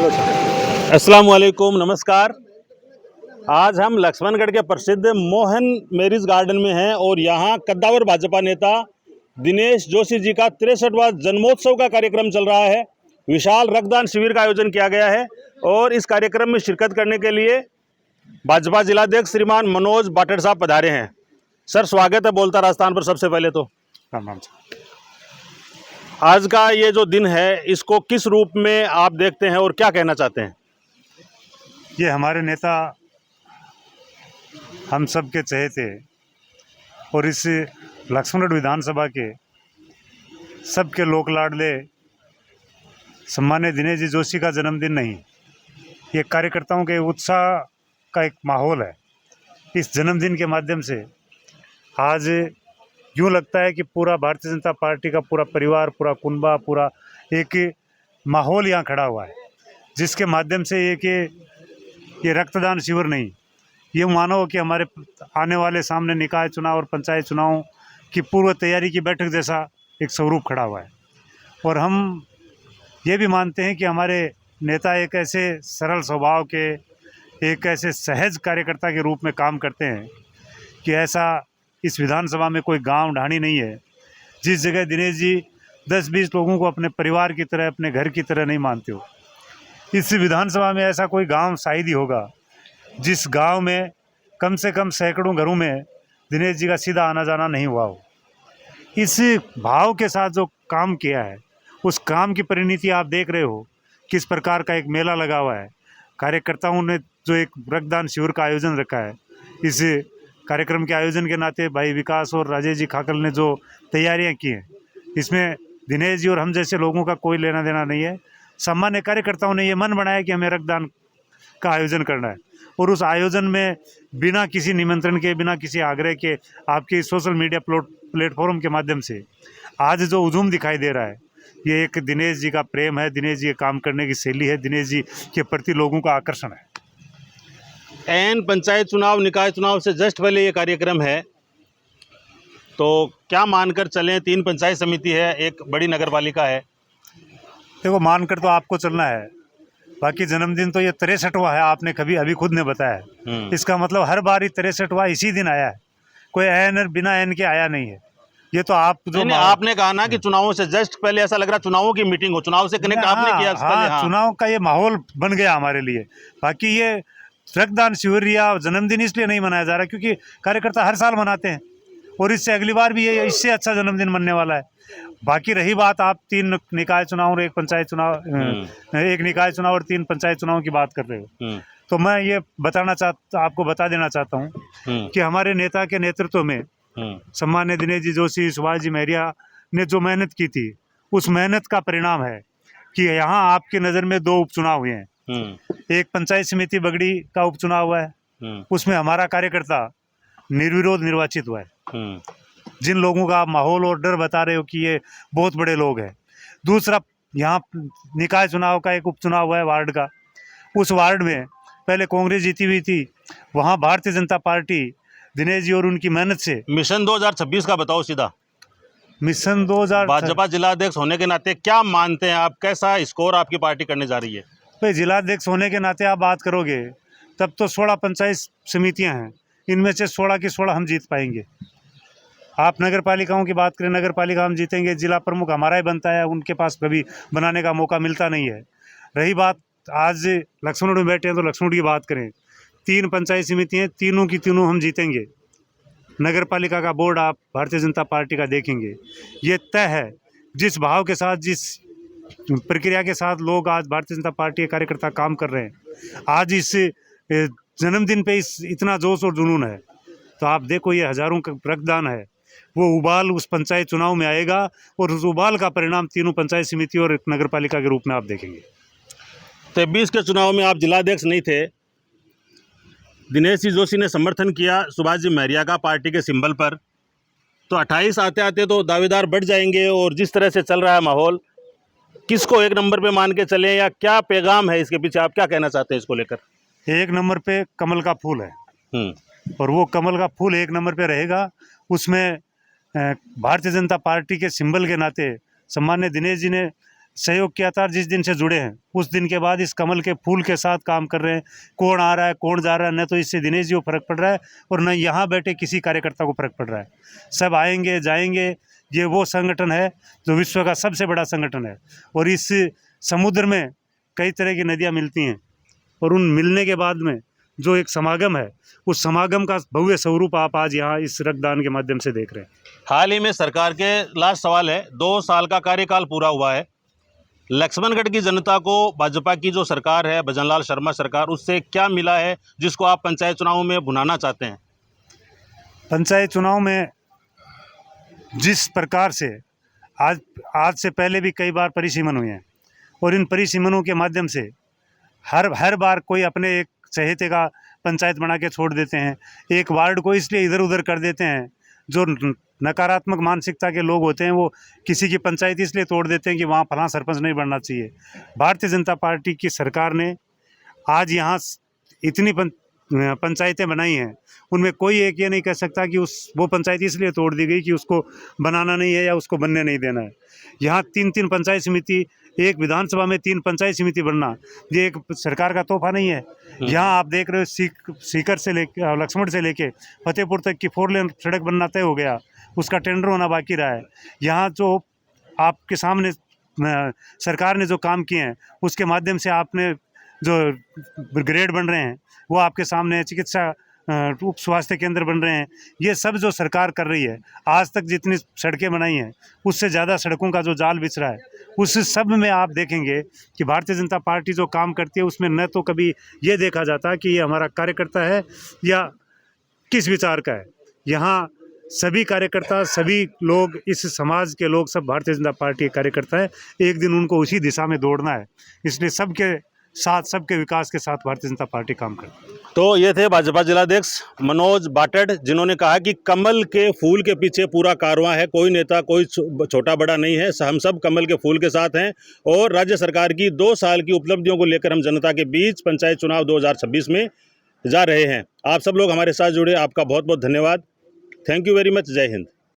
अस्सलाम वालेकुम, नमस्कार। आज हम लक्ष्मणगढ़ के प्रसिद्ध मोहन मैरिज गार्डन में हैं और यहाँ कद्दावर भाजपा नेता दिनेश जोशी जी का 63वां जन्मोत्सव का कार्यक्रम चल रहा है। विशाल रक्तदान शिविर का आयोजन किया गया है और इस कार्यक्रम में शिरकत करने के लिए भाजपा जिलाध्यक्ष श्रीमान मनोज बाटड़ साहब पधारे हैं। सर, स्वागत है बोलता राजस्थान पर। सबसे पहले तो आज का ये जो दिन है, इसको किस रूप में आप देखते हैं और क्या कहना चाहते हैं? ये हमारे नेता हम सब के चहेते और इस लक्ष्मणगढ़ विधानसभा के सबके लोक लाडले सम्मान्य दिनेश जी जोशी का जन्मदिन नहीं, ये कार्यकर्ताओं के उत्साह का एक माहौल है। इस जन्मदिन के माध्यम से आज यूँ लगता है कि पूरा भारतीय जनता पार्टी का पूरा परिवार, पूरा कुनबा, पूरा एक माहौल यहाँ खड़ा हुआ है, जिसके माध्यम से ये रक्तदान शिविर नहीं, ये मानो कि हमारे आने वाले सामने निकाय चुनाव और पंचायत चुनाव की पूर्व तैयारी की बैठक जैसा एक स्वरूप खड़ा हुआ है। और हम ये भी मानते हैं कि हमारे नेता एक ऐसे सरल स्वभाव के, एक ऐसे सहज कार्यकर्ता के रूप में काम करते हैं कि ऐसा इस विधानसभा में कोई गांव ढाणी नहीं है जिस जगह दिनेश जी 10-20 लोगों को अपने परिवार की तरह, अपने घर की तरह नहीं मानते हो। इस विधानसभा में ऐसा कोई गांव शायद ही होगा जिस गांव में कम से कम सैकड़ों घरों में दिनेश जी का सीधा आना जाना नहीं हुआ हो। इस भाव के साथ जो काम किया है, उस काम की परिणति आप देख रहे हो। किस प्रकार का एक मेला लगा हुआ है, कार्यकर्ताओं ने जो एक रक्तदान शिविर का आयोजन रखा है, इस कार्यक्रम के आयोजन के नाते भाई विकास और राजेश जी खाकल ने जो तैयारियां की हैं, इसमें दिनेश जी और हम जैसे लोगों का कोई लेना देना नहीं है। सामान्य कार्यकर्ताओं ने ये मन बनाया कि हमें रक्तदान का आयोजन करना है और उस आयोजन में बिना किसी निमंत्रण के, बिना किसी आग्रह के, आपके सोशल मीडिया प्लेटफॉर्म के माध्यम से आज जो हुजूम दिखाई दे रहा है, ये एक दिनेश जी का प्रेम है, दिनेश जी के काम करने की शैली है, दिनेश जी के प्रति लोगों का आकर्षण है। एन पंचायत चुनाव, निकाय चुनाव से जस्ट पहले ये कार्यक्रम है, तो क्या मानकर चलें? 3 पंचायत समिति है, एक बड़ी नगरपालिका है। देखो, मानकर तो आपको चलना है, बाकी जन्मदिन तो ये 63वां है, आपने कभी अभी खुद ने बताया। इसका मतलब हर बार ही 63वां इसी दिन आया है, कोई एन और बिना एन के आया नहीं है। ये तो आप जो आपने कहा ना कि चुनावों से जस्ट पहले ऐसा लग रहा चुनावों की मीटिंग हो, चुनाव से कनेक्ट आपने किया। हाँ, चुनाव का ये माहौल बन गया हमारे लिए। बाकी ये रक्तदान शिविर या जन्मदिन इसलिए नहीं मनाया जा रहा क्योंकि कार्यकर्ता हर साल मनाते हैं और इससे अगली बार भी ये इससे अच्छा जन्मदिन बनने वाला है। बाकी रही बात आप 3 निकाय चुनाव और 1 पंचायत चुनाव, 1 निकाय चुनाव और 3 पंचायत चुनाव की बात कर रहे हो, तो मैं ये आपको बता देना चाहता हूँ कि हमारे नेता के नेतृत्व में सम्मान्य दिनेश जी जोशी, सुभाष जी महरिया ने जो मेहनत की थी, उस मेहनत का परिणाम है कि यहाँ आपकी नज़र में 2 उपचुनाव हुए हैं। एक पंचायत समिति बगड़ी का उपचुनाव हुआ है, उसमें हमारा कार्यकर्ता निर्विरोध निर्वाचित हुआ है। जिन लोगों का आप माहौल और डर बता रहे हो कि ये बहुत बड़े लोग हैं। दूसरा, यहाँ निकाय चुनाव का एक उपचुनाव हुआ है वार्ड का। उस वार्ड में पहले कांग्रेस जीती हुई थी, वहाँ भारतीय जनता पार्टी दिनेश जी और उनकी मेहनत से। मिशन 2026 का बताओ सीधा। मिशन 2000 भाजपा जिलाध्यक्ष होने के नाते क्या मानते हैं आप, कैसा स्कोर आपकी पार्टी करने जा रही है? भाई, जिलाध्यक्ष होने के नाते आप बात करोगे तब तो 16 पंचायत समितियां हैं, इनमें से 16 की 16 हम जीत पाएंगे। आप नगर पालिकाओं की बात करें, नगर पालिका हम जीतेंगे, जिला प्रमुख हमारा ही बनता है, उनके पास कभी बनाने का मौका मिलता नहीं है। रही बात आज लक्ष्मणगढ़ में बैठे हैं तो लक्ष्मणगढ़ की बात करें, 3 पंचायत समितियाँ, तीनों की तीनों हम जीतेंगे। नगर पालिका का बोर्ड आप भारतीय जनता पार्टी का देखेंगे, ये तय है। जिस भाव के साथ, जिस प्रक्रिया के साथ लोग आज भारतीय जनता पार्टी के कार्यकर्ता काम कर रहे हैं, आज इस जन्मदिन पे इतना जोश और जुनून है, तो आप देखो ये हजारों का रक्तदान है, वो उबाल उस पंचायत चुनाव में आएगा और उस उबाल का परिणाम तीनों पंचायत समिति और नगर पालिका के रूप में आप देखेंगे। 23 के चुनाव में आप जिलाध्यक्ष नहीं थे, दिनेश जी जोशी ने समर्थन किया सुभाष जी महरिया का पार्टी के सिंबल पर, तो 28 आते आते तो दावेदार बढ़ जाएंगे। और जिस तरह से चल रहा है माहौल, किसको 1 नंबर पे मान के चलें या क्या पैगाम है इसके पीछे, आप क्या कहना चाहते हैं इसको लेकर? 1 नंबर पे कमल का फूल है और वो कमल का फूल 1 नंबर पे रहेगा। उसमें भारतीय जनता पार्टी के सिंबल के नाते सम्मान्य दिनेश जी ने सहयोग के आधार जिस दिन से जुड़े हैं उस दिन के बाद इस कमल के फूल के साथ काम कर रहे हैं। कौन आ रहा है कौन जा रहा है, न तो इससे दिनेश जी को फर्क पड़ रहा है और न यहाँ बैठे किसी कार्यकर्ता को फर्क पड़ रहा है। सब आएंगे जाएंगे। ये वो संगठन है जो विश्व का सबसे बड़ा संगठन है और इस समुद्र में कई तरह की नदियाँ मिलती हैं और उन मिलने के बाद में जो एक समागम है, उस समागम का भव्य स्वरूप आप आज यहाँ इस रक्तदान के माध्यम से देख रहे हैं। हाल ही में सरकार के लास्ट सवाल है, 2 साल का कार्यकाल पूरा हुआ है। लक्ष्मणगढ़ की जनता को भाजपा की जो सरकार है, भजनलाल शर्मा सरकार, उससे क्या मिला है जिसको आप पंचायत चुनाव में भुनाना चाहते हैं? पंचायत चुनाव में जिस प्रकार से आज से पहले भी कई बार परिसीमन हुए हैं और इन परिसीमनों के माध्यम से हर बार कोई अपने एक चहेते का पंचायत बना के छोड़ देते हैं। एक वार्ड को इसलिए इधर उधर कर देते हैं। जो नकारात्मक मानसिकता के लोग होते हैं वो किसी की पंचायत इसलिए तोड़ देते हैं कि वहाँ फलां सरपंच नहीं बनना चाहिए। भारतीय जनता पार्टी की सरकार ने आज यहाँ इतनी पंचायतें बनाई हैं, उनमें कोई एक ये नहीं कह सकता कि वो पंचायत इसलिए तोड़ दी गई कि उसको बनाना नहीं है या उसको बनने नहीं देना है। यहाँ 3-3 पंचायत समिति, एक विधानसभा में 3 पंचायत समिति बनना, ये एक सरकार का तोहफा नहीं है। यहाँ आप देख रहे हो सीकर से लेके लक्ष्मण से लेके फतेहपुर तक की 4 लेन सड़क बनना तय हो गया, उसका टेंडर होना बाकी रहा है। यहाँ जो आपके सामने सरकार ने जो काम किए हैं उसके माध्यम से आपने जो ग्रेड बन रहे हैं वो आपके सामने, चिकित्सा उप स्वास्थ्य केंद्र बन रहे हैं, ये सब जो सरकार कर रही है। आज तक जितनी सड़कें बनाई हैं उससे ज़्यादा सड़कों का जो जाल बिछ रहा है, उस सब में आप देखेंगे कि भारतीय जनता पार्टी जो काम करती है उसमें न तो कभी ये देखा जाता कि ये हमारा कार्यकर्ता है या किस विचार का है। यहाँ सभी कार्यकर्ता, सभी लोग, इस समाज के लोग सब भारतीय जनता पार्टी के कार्यकर्ता है। एक दिन उनको उसी दिशा में दौड़ना है, इसलिए सबके साथ, सबके विकास के साथ भारतीय जनता पार्टी काम करती है। तो ये थे भाजपा जिलाध्यक्ष मनोज बाटड़, जिन्होंने कहा कि कमल के फूल के पीछे पूरा कारवां है, कोई नेता कोई छोटा बड़ा नहीं है, हम सब कमल के फूल के साथ हैं और राज्य सरकार की 2 साल की उपलब्धियों को लेकर हम जनता के बीच पंचायत चुनाव 2026 में जा रहे हैं। आप सब लोग हमारे साथ जुड़े, आपका बहुत बहुत धन्यवाद। Thank you very much. जय हिंद।